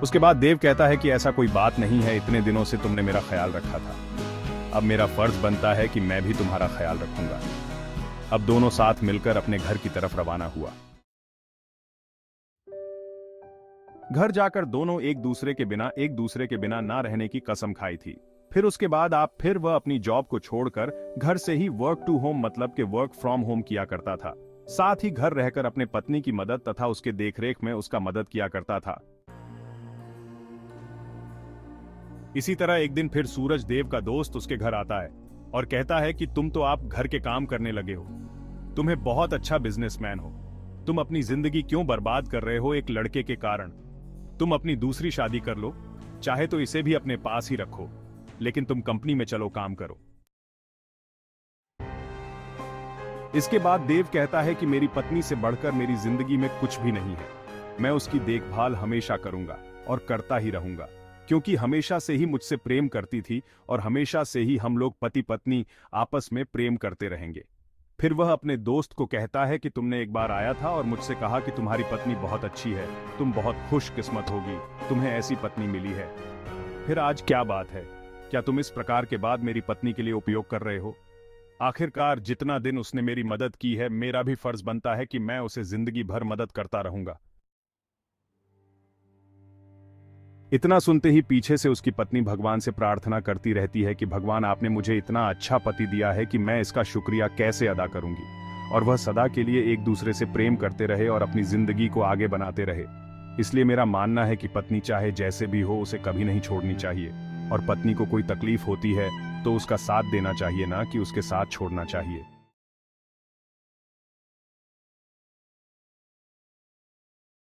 उसके बाद देव कहता है कि ऐसा कोई बात नहीं है, इतने दिनों से तुमने मेरा ख्याल रखा था, अब मेरा फर्ज बनता है कि मैं भी तुम्हारा ख्याल रखूंगा। अब दोनों साथ मिलकर अपने घर की तरफ रवाना हुआ। घर जाकर दोनों एक दूसरे के बिना ना रहने की कसम खाई थी। फिर उसके बाद फिर वह अपनी जॉब को छोड़कर घर से ही वर्क टू होम मतलब के वर्क फ्रॉम होम किया करता था। साथ ही घर रहकर अपने पत्नी की मदद तथा उसके देखरेख में उसका मदद किया करता था। इसी तरह एक दिन फिर सूरज देव का दोस्त उसके घर आता है और कहता है कि तुम तो आप घर के काम करने लगे हो, तुम्हें बहुत अच्छा बिजनेसमैन हो, तुम अपनी जिंदगी क्यों बर्बाद कर रहे हो एक लड़के के कारण? तुम अपनी दूसरी शादी कर लो, चाहे तो इसे भी अपने पास ही रखो, लेकिन तुम कंपनी में चलो काम करो। इसके बाद देव कहता है कि मेरी पत्नी से बढ़कर मेरी जिंदगी में कुछ भी नहीं है, मैं उसकी देखभाल हमेशा करूंगा और करता ही रहूंगा, क्योंकि हमेशा से ही मुझसे प्रेम करती थी और हमेशा से ही हम लोग पति पत्नी आपस में प्रेम करते रहेंगे। फिर वह अपने दोस्त को कहता है कि तुमने एक बार आया था और मुझसे कहा कि तुम्हारी पत्नी बहुत अच्छी है, तुम बहुत खुशकिस्मत होगी, तुम्हें ऐसी पत्नी मिली है। फिर आज क्या बात है? क्या तुम इस प्रकार के बाद मेरी पत्नी के लिए उपयोग कर रहे हो? आखिरकार जितना दिन उसने मेरी मदद की है, मेरा भी फर्ज बनता है कि मैं उसे जिंदगी भर मदद करता रहूंगा। इतना सुनते ही पीछे से उसकी पत्नी भगवान से प्रार्थना करती रहती है कि भगवान, आपने मुझे इतना अच्छा पति दिया है कि मैं इसका शुक्रिया कैसे अदा करूंगी, और वह सदा के लिए एक दूसरे से प्रेम करते रहे और अपनी जिंदगी को आगे बनाते रहे। इसलिए मेरा मानना है कि पत्नी चाहे जैसे भी हो, उसे कभी नहीं छोड़नी चाहिए, और पत्नी को कोई तकलीफ होती है तो उसका साथ देना चाहिए, ना कि उसके साथ छोड़ना चाहिए।